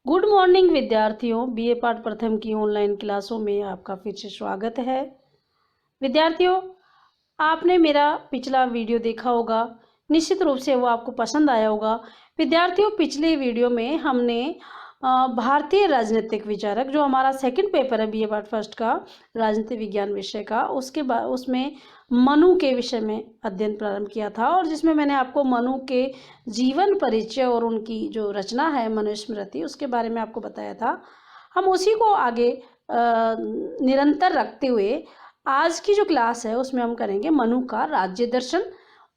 Good morning विद्यार्थियों। BA पाठ प्रथम की ऑनलाइन क्लासों में आपका फिर से स्वागत है। विद्यार्थियों, आपने मेरा पिछला वीडियो देखा होगा, निश्चित रूप से वो आपको पसंद आया होगा। विद्यार्थियों, पिछले वीडियो में हमने भारतीय राजनीतिक विचारक, जो हमारा सेकंड पेपर है बीए पार्ट फर्स्ट का, राजनीति विज्ञान विषय का, उसके बाद उसमें मनु के विषय में अध्ययन प्रारंभ किया था, और जिसमें मैंने आपको मनु के जीवन परिचय और उनकी जो रचना है मनुस्मृति, उसके बारे में आपको बताया था। हम उसी को आगे निरंतर रखते हुए आज की जो क्लास है उसमें हम करेंगे मनु का राज्य दर्शन,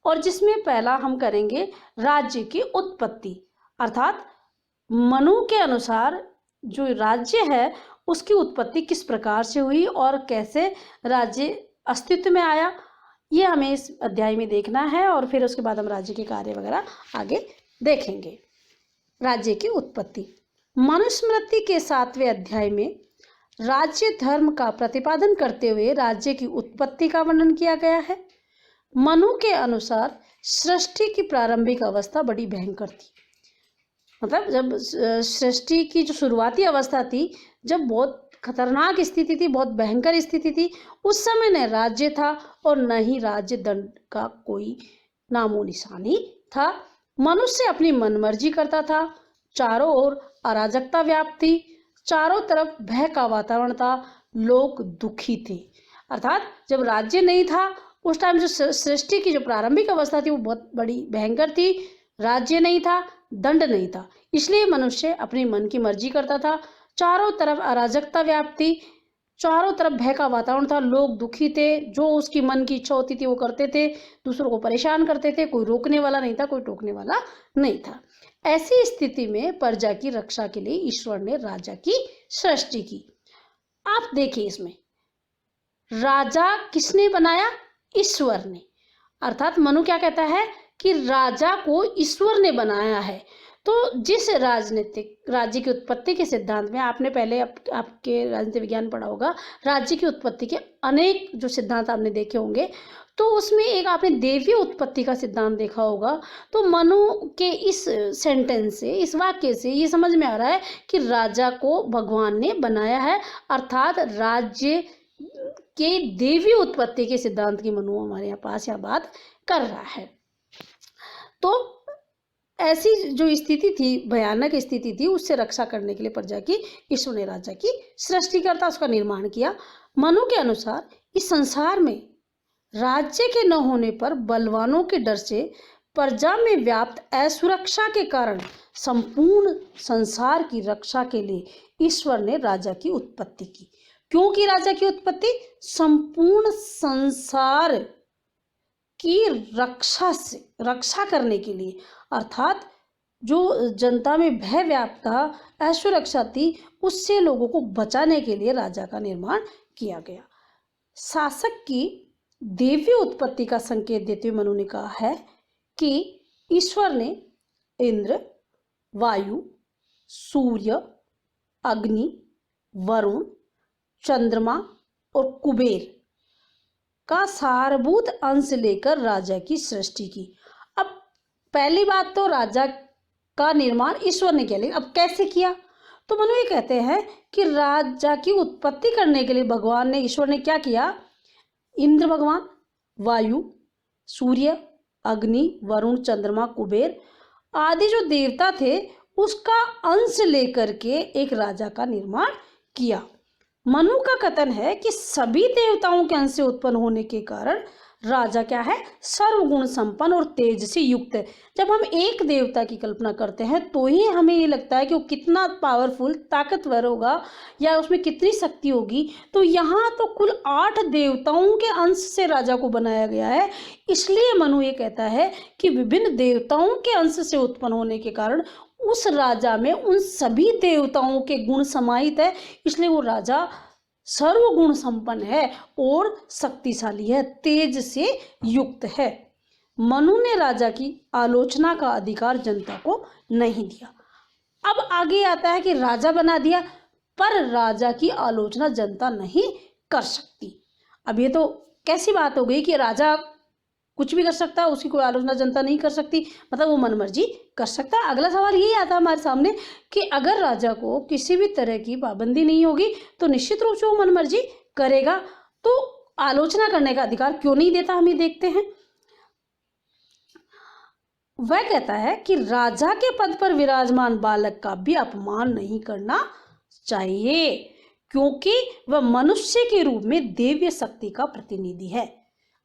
और जिसमें पहला हम करेंगे राज्य की उत्पत्ति, अर्थात मनु के अनुसार जो राज्य है उसकी उत्पत्ति किस प्रकार से हुई और कैसे राज्य अस्तित्व में आया, ये हमें इस अध्याय में देखना है। और फिर उसके बाद हम राज्य के कार्य वगैरह आगे देखेंगे। राज्य की उत्पत्ति, मनुस्मृति के 7वें अध्याय में राज्य धर्म का प्रतिपादन करते हुए राज्य की उत्पत्ति का वर्णन किया गया है। मनु के अनुसार सृष्टि की प्रारंभिक अवस्था बड़ी भयंकर थी, मतलब जब सृष्टि की जो शुरुआती अवस्था थी, जब बहुत खतरनाक स्थिति थी, बहुत भयंकर स्थिति थी, उस समय न राज्य था और न ही राज्य दंड का कोई नामो निशानी था। मनुष्य अपनी मनमर्जी करता था, चारों ओर अराजकता व्याप्त थी, चारों तरफ भय का वातावरण था, लोग दुखी थे। अर्थात जब राज्य नहीं था उस टाइम जो सृष्टि की जो प्रारंभिक अवस्था थी वो बहुत बड़ी भयंकर थी। राज्य नहीं था, दंड नहीं था, इसलिए मनुष्य अपनी मन की मर्जी करता था, चारों तरफ अराजकता व्याप्त थी, चारों तरफ भय का वातावरण था, लोग दुखी थे, जो उसकी मन की इच्छा होती थी वो करते थे, दूसरों को परेशान करते थे, कोई रोकने वाला नहीं था, कोई टोकने वाला नहीं था। ऐसी स्थिति में प्रजा की रक्षा के लिए ईश्वर ने राजा की सृष्टि की। आप देखिए, इसमें राजा किसने बनाया? ईश्वर ने। अर्थात मनु क्या कहता है कि राजा को ईश्वर ने बनाया है। तो जिस राजनीतिक राज्य की उत्पत्ति के सिद्धांत में आपने पहले आपके राजनीति विज्ञान पढ़ा होगा, राज्य की उत्पत्ति के अनेक जो सिद्धांत आपने देखे होंगे, तो उसमें एक आपने देवीय उत्पत्ति का सिद्धांत देखा होगा। तो मनु के इस सेंटेंस से, इस वाक्य से ये समझ में आ रहा है कि राजा को भगवान ने बनाया है, अर्थात राज्य के देवी उत्पत्ति के सिद्धांत की मनु हमारे यहाँ पास यहाँ बात कर रहा है। तो ऐसी जो स्थिति थी, भयानक स्थिति थी, उससे रक्षा करने के लिए प्रजा की ईश्वर ने राजा की सृष्टि करता, उसका निर्माण किया। मनु के अनुसार इस संसार में राज्य के न होने पर बलवानों के डर से प्रजा में व्याप्त असुरक्षा के कारण संपूर्ण संसार की रक्षा के लिए ईश्वर ने राजा की उत्पत्ति की। क्योंकि राजा की उत्पत्ति संपूर्ण संसार की रक्षा करने के लिए, अर्थात जो जनता में भय व्याप्त था, असुरक्षा थी, उससे लोगों को बचाने के लिए राजा का निर्माण किया गया। शासक की देवी उत्पत्ति का संकेत देते हुए मनु ने कहा है कि ईश्वर ने इंद्र, वायु, सूर्य, अग्नि, वरुण, चंद्रमा और कुबेर का सारभूत अंश लेकर राजा की सृष्टि की। अब पहली बात तो राजा का निर्माण ईश्वर ने किया, लेकिन अब कैसे किया? तो मनु ये कहते हैं कि राजा की उत्पत्ति करने के लिए भगवान ने, ईश्वर ने क्या किया? इंद्र भगवान, वायु, सूर्य, अग्नि, वरुण, चंद्रमा, कुबेर आदि जो देवता थे उसका अंश लेकर के एक राजा का निर्माण किया। मनु का कथन है कि सभी देवताओं के अंश से उत्पन्न होने के कारण राजा क्या है? सर्वगुण संपन्न और तेज से युक्त है। जब हम एक देवता की कल्पना करते हैं तो ही हमें ये लगता है कि वो कितना पावरफुल, ताकतवर होगा या उसमें कितनी शक्ति होगी। तो यहाँ तो कुल 8 देवताओं के अंश से राजा को बनाया गया है। इसलिए मनु ये कहता है कि विभिन्न देवताओं के अंश से उत्पन्न होने के कारण उस राजा में उन सभी देवताओं के गुण समाहित है, इसलिए वो राजा सर्वगुण संपन्न है और शक्तिशाली है, तेज से युक्त है। मनु ने राजा की आलोचना का अधिकार जनता को नहीं दिया। अब आगे आता है कि राजा बना दिया, पर राजा की आलोचना जनता नहीं कर सकती। अब ये तो कैसी बात हो गई कि राजा कुछ भी कर सकता है, उसकी कोई आलोचना जनता नहीं कर सकती, मतलब वो मनमर्जी कर सकता है। अगला सवाल यही आता है हमारे सामने कि अगर राजा को किसी भी तरह की पाबंदी नहीं होगी तो निश्चित रूप से वो मनमर्जी करेगा, तो आलोचना करने का अधिकार क्यों नहीं देता, हम ये देखते हैं। वह कहता है कि राजा के पद पर विराजमान बालक का भी अपमान नहीं करना चाहिए, क्योंकि वह मनुष्य के रूप में देव्य शक्ति का प्रतिनिधि है।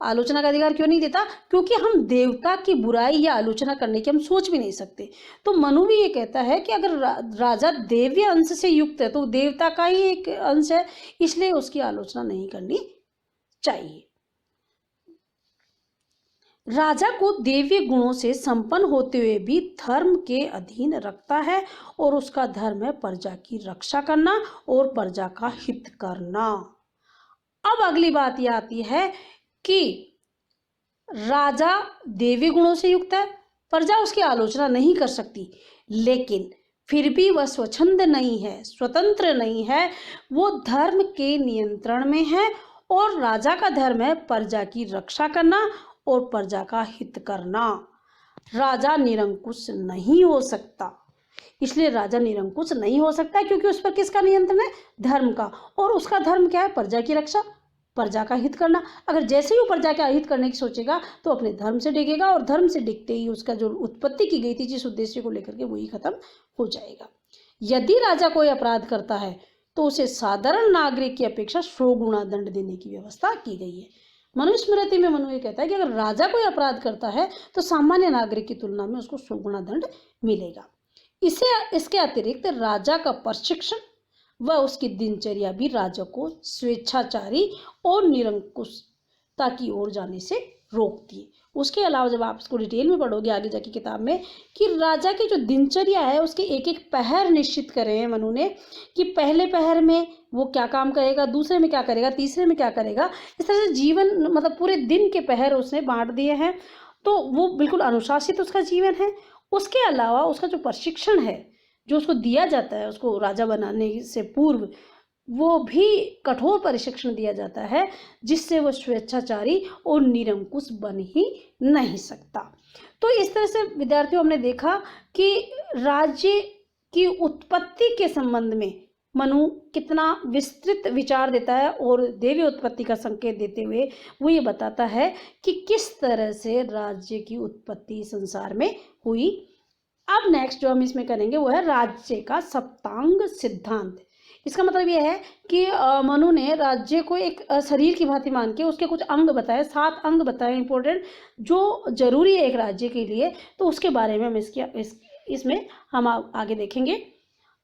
आलोचना का अधिकार क्यों नहीं देता? क्योंकि हम देवता की बुराई या आलोचना करने की हम सोच भी नहीं सकते। तो मनु भी ये कहता है कि अगर राजा देव्य अंश से युक्त है तो देवता का ही एक अंश है, इसलिए उसकी आलोचना नहीं करनी चाहिए। राजा को देवी गुणों से संपन्न होते हुए भी धर्म के अधीन रखता है और उसका धर्म है प्रजा की रक्षा करना और प्रजा का हित करना। अब अगली बात यह आती है कि राजा देवी गुणों से युक्त है, प्रजा उसकी आलोचना नहीं कर सकती, लेकिन फिर भी वह स्वच्छंद नहीं है, स्वतंत्र नहीं है, वो धर्म के नियंत्रण में है और राजा का धर्म है प्रजा की रक्षा करना और प्रजा का हित करना। राजा निरंकुश नहीं हो सकता, इसलिए राजा निरंकुश नहीं हो सकता क्योंकि उस पर किसका नियंत्रण है? धर्म का। और उसका धर्म क्या है? प्रजा की रक्षा, प्रजा का हित करना। अगर जैसे ही वो प्रजा का हित करने की सोचेगा तो अपने धर्म से डिगेगा और धर्म से डिगते ही उसका जो उत्पत्ति की गई थी जिस उद्देश्य को लेकर के, वही खत्म हो जाएगा। यदि राजा कोई अपराध करता है तो उसे साधारण नागरिक की अपेक्षा 100 गुना दंड देने की व्यवस्था की गई है। मनुस्मृति में मनु ये कहता है कि अगर राजा कोई अपराध करता है तो सामान्य नागरिक की तुलना में उसको 100 गुना दंड मिलेगा। इसके अतिरिक्त राजा का प्रशिक्षण व उसकी दिनचर्या भी राजा को स्वेच्छाचारी और निरंकुशता की ओर जाने से रोकती है। उसके अलावा जब आप इसको डिटेल में पढ़ोगे आगे जाके किताब में कि राजा की जो दिनचर्या है उसके एक एक पहर निश्चित करे हैं मनु ने, कि पहले पहर में वो क्या काम करेगा, दूसरे में क्या करेगा, तीसरे में क्या करेगा। इस तरह से जीवन मतलब पूरे दिन के पहर उसने बांट दिए हैं, तो वो बिल्कुल अनुशासित उसका जीवन है। उसके अलावा उसका जो प्रशिक्षण है जो उसको दिया जाता है उसको राजा बनाने से पूर्व, वो भी कठोर प्रशिक्षण दिया जाता है जिससे वो स्वेच्छाचारी और निरंकुश बन ही नहीं सकता। तो इस तरह से विद्यार्थियों हमने देखा कि राज्य की उत्पत्ति के संबंध में मनु कितना विस्तृत विचार देता है और देवी उत्पत्ति का संकेत देते हुए वो ये बताता है कि किस तरह से राज्य की उत्पत्ति संसार में हुई। अब नेक्स्ट जो हम इसमें करेंगे वो है राज्य का सप्तांग सिद्धांत। इसका मतलब यह है कि मनु ने राज्य को एक शरीर की भांति मान के उसके कुछ अंग बताए, 7 अंग बताए इंपॉर्टेंट जो जरूरी है एक राज्य के लिए। तो उसके बारे में हम इसमें हम आगे देखेंगे।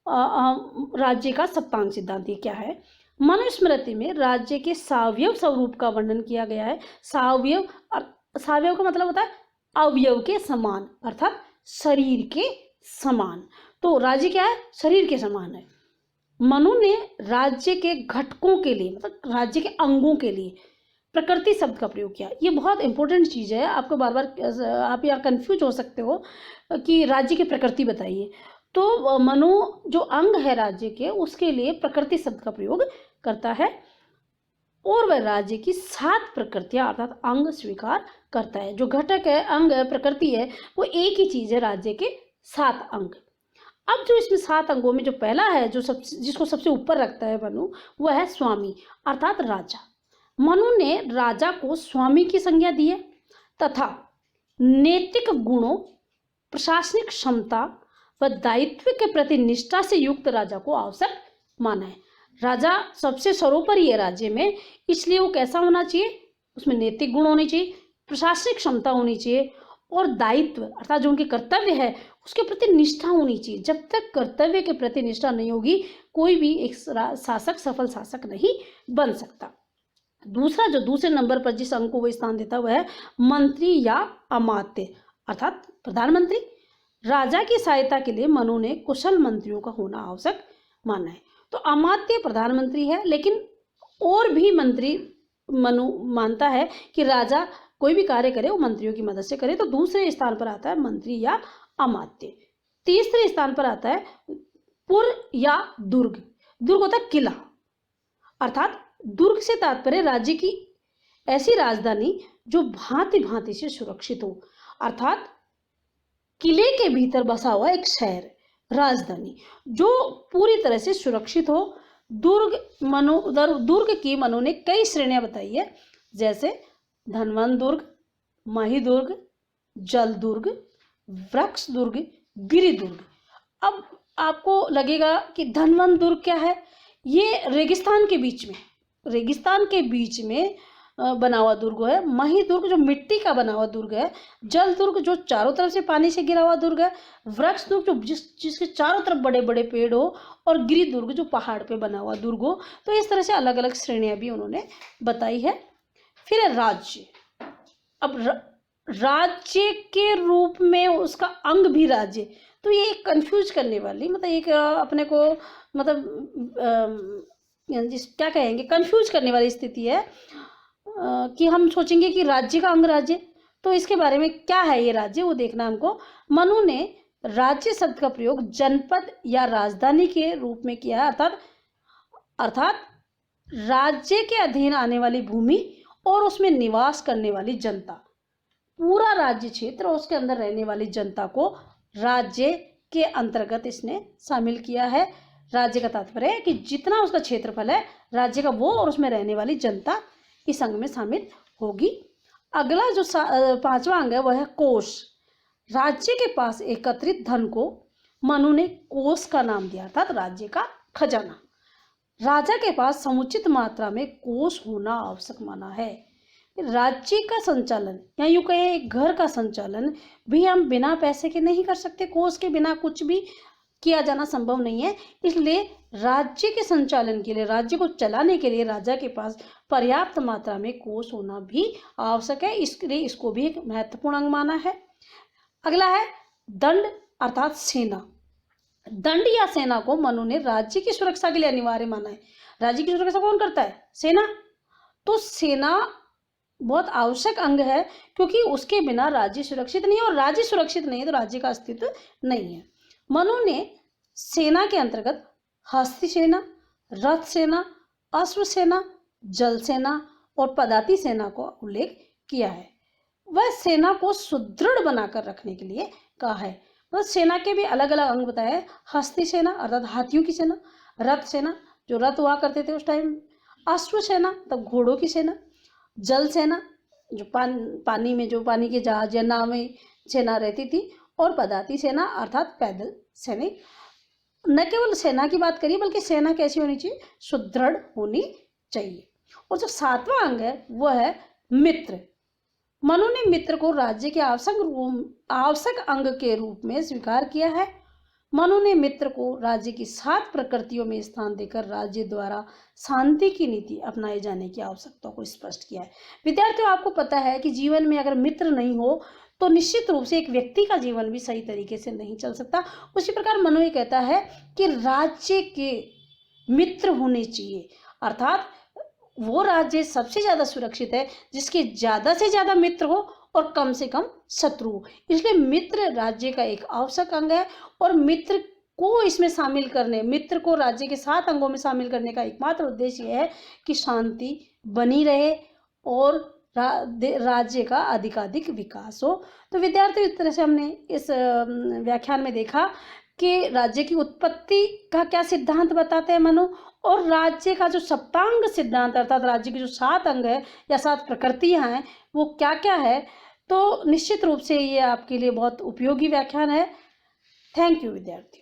राज्य का सप्तांग सिद्धांत ये क्या है? मनुस्मृति में राज्य के सावयव स्वरूप का वर्णन किया गया है। सावयव का मतलब होता है अवयव के समान, अर्थात शरीर के समान। तो राज्य क्या है? शरीर के समान है। मनु ने राज्य के घटकों के लिए मतलब राज्य के अंगों के लिए प्रकृति शब्द का प्रयोग किया। ये बहुत इंपॉर्टेंट चीज़ है, आपको बार बार आप यार कंफ्यूज हो सकते हो कि राज्य की प्रकृति बताइए। तो मनु जो अंग है राज्य के उसके लिए प्रकृति शब्द का प्रयोग करता है और वह राज्य की 7 प्रकृतियां अर्थात अंग स्वीकार करता है। जो घटक है, अंग है, प्रकृति है, वो एक ही चीज़ है, राज्य के 7 अंग। अब जो इसमें 7 अंगों में जो पहला है जिसको सबसे ऊपर रखता है मनु, वह है स्वामी अर्थात राजा। मनु ने राजा को स्वामी की संज्ञा दी है तथा नैतिक गुणों, प्रशासनिक क्षमता व दायित्व के प्रति निष्ठा से युक्त राजा को आवश्यक माना है। राजा सबसे सर्वोपरि है राज्य में, इसलिए वो कैसा होना चाहिए? उसमें नैतिक गुण होने चाहिए, प्रशासनिक क्षमता होनी चाहिए और दायित्व अर्थात जो उनके कर्तव्य है उसके प्रति निष्ठा होनी चाहिए। जब तक कर्तव्य के प्रति निष्ठा नहीं होगी कोई भी एक शासक सफल शासक नहीं बन सकता। दूसरा जो दूसरे नंबर पर जिस अंग को वो स्थान देता वह है मंत्री या अमात्य अर्थात प्रधानमंत्री। राजा की सहायता के लिए मनु ने कुशल मंत्रियों का होना आवश्यक माना है। तो अमात्य प्रधानमंत्री है, लेकिन और भी मंत्री मनु मानता है कि राजा कोई भी कार्य करे वो मंत्रियों की मदद से करे। तो दूसरे स्थान पर आता है मंत्री या अमात्य। तीसरे स्थान पर आता है पुर या दुर्ग। दुर्ग होता है किला, अर्थात दुर्ग से तात्पर्य राज्य की ऐसी राजधानी जो भांति भांति से सुरक्षित हो, अर्थात किले के भीतर बसा हुआ एक शहर, राजधानी जो पूरी तरह से सुरक्षित हो। दुर्ग की मनु ने कई श्रेणियां बताई है, जैसे धनवन दुर्ग, मही दुर्ग, जल दुर्ग, वृक्ष दुर्ग, गिरि दुर्ग। अब आपको लगेगा कि धनवन दुर्ग क्या है? ये रेगिस्तान के बीच में बना हुआ दुर्ग है। मही दुर्ग जो मिट्टी का बना हुआ दुर्ग है। जल दुर्ग जो चारों तरफ से पानी से घिरा हुआ दुर्ग है। वृक्ष दुर्ग जो जिसके चारों तरफ बड़े बड़े पेड़ हो, और गिरि दुर्ग जो पहाड़ पे बना हुआ दुर्ग हो। तो इस तरह से अलग अलग श्रेणियां भी उन्होंने बताई है। फिर है राज्य। अब राज्य के रूप में उसका अंग भी राज्य, तो ये एक कंफ्यूज करने वाली, मतलब एक अपने को मतलब क्या कहेंगे, कंफ्यूज करने वाली स्थिति है कि हम सोचेंगे कि राज्य का अंग राज्य, तो इसके बारे में क्या है ये राज्य, वो देखना हमको। मनु ने राज्य शब्द का प्रयोग जनपद या राजधानी के रूप में किया है, अर्थात राज्य के अधीन आने वाली भूमि और उसमें निवास करने वाली जनता, पूरा राज्य क्षेत्र और उसके अंदर रहने वाली जनता को राज्य के अंतर्गत इसने शामिल किया है। राज्य का तात्पर्य है कि जितना उसका क्षेत्रफल है राज्य का, वो और उसमें रहने वाली जनता इस अंग में शामिल होगी। अगला जो 5वां अंग है वह है कोष। राज्य के पास एकत्रित धन को मनु ने कोष का नाम दिया, अर्थात राज्य का खजाना। राजा के पास समुचित मात्रा में कोष होना आवश्यक माना है। राज्य का संचालन या यूं कहें एक घर का संचालन भी हम बिना पैसे के नहीं कर सकते। कोष के बिना कुछ भी किया जाना संभव नहीं है। इसलिए राज्य के संचालन के लिए, राज्य को चलाने के लिए राजा के पास पर्याप्त मात्रा में कोष होना भी आवश्यक है। इसलिए इसको भी एक महत्वपूर्ण अंग माना है। अगला है दंड अर्थात सेना। दंड या सेना को मनु ने राज्य की सुरक्षा के लिए अनिवार्य माना है। राज्य की सुरक्षा कौन करता है? सेना। तो सेना बहुत आवश्यक अंग है, क्योंकि उसके बिना राज्य सुरक्षित नहीं है, और राज्य सुरक्षित नहीं है तो राज्य का अस्तित्व नहीं है। मनु ने सेना के अंतर्गत हस्ती सेना, रथ सेना, अश्व सेना, जल सेना और पदाति सेना का उल्लेख किया है। वह सेना को सुदृढ़ बनाकर रखने के लिए कहा है। मतलब सेना के भी अलग अलग अंग बताए हैं। हस्ती सेना अर्थात हाथियों की सेना, रथ सेना जो रथ हुआ करते थे उस टाइम, अश्व सेना तब घोड़ों की सेना, जल सेना जो पानी में जो पानी के जहाज या नाव में सेना रहती थी, और पदाति सेना अर्थात पैदल सैनिक। न केवल सेना की बात करिए बल्कि सेना कैसी होनी चाहिए? सुदृढ़ होनी चाहिए। और जो 7वां अंग है वह है मित्र। मनु ने मित्र को राज्य के आवश्यक अंग के रूप में स्वीकार किया है। मनु ने मित्र को राज्य की 7 प्रकृतियों में स्थान देकर राज्य द्वारा शांति की नीति अपनाए जाने की आवश्यकता को स्पष्ट किया है। विद्यार्थियों, आपको पता है कि जीवन में अगर मित्र नहीं हो तो निश्चित रूप से एक व्यक्ति का जीवन भी सही तरीके से नहीं चल सकता। उसी प्रकार मनु ये कहता है कि राज्य के मित्र होने चाहिए, अर्थात वो राज्य सबसे ज्यादा सुरक्षित है जिसके ज्यादा से ज्यादा मित्र हो और कम से कम शत्रु हो। इसलिए मित्र राज्य का एक आवश्यक अंग है, और मित्र को इसमें शामिल करने, मित्र को राज्य के 7 अंगों में शामिल करने का एकमात्र उद्देश्य यह है कि शांति बनी रहे और राज्य का अधिकाधिक विकास हो। तो विद्यार्थियों, इस तरह से हमने इस व्याख्यान में देखा कि राज्य की उत्पत्ति का क्या सिद्धांत बताते हैं मनु, और राज्य का जो सप्तांग सिद्धांत अर्थात राज्य के जो 7 अंग है या 7 प्रकृतियां हैं वो क्या क्या है। तो निश्चित रूप से ये आपके लिए बहुत उपयोगी व्याख्यान है। थैंक यू विद्यार्थियों।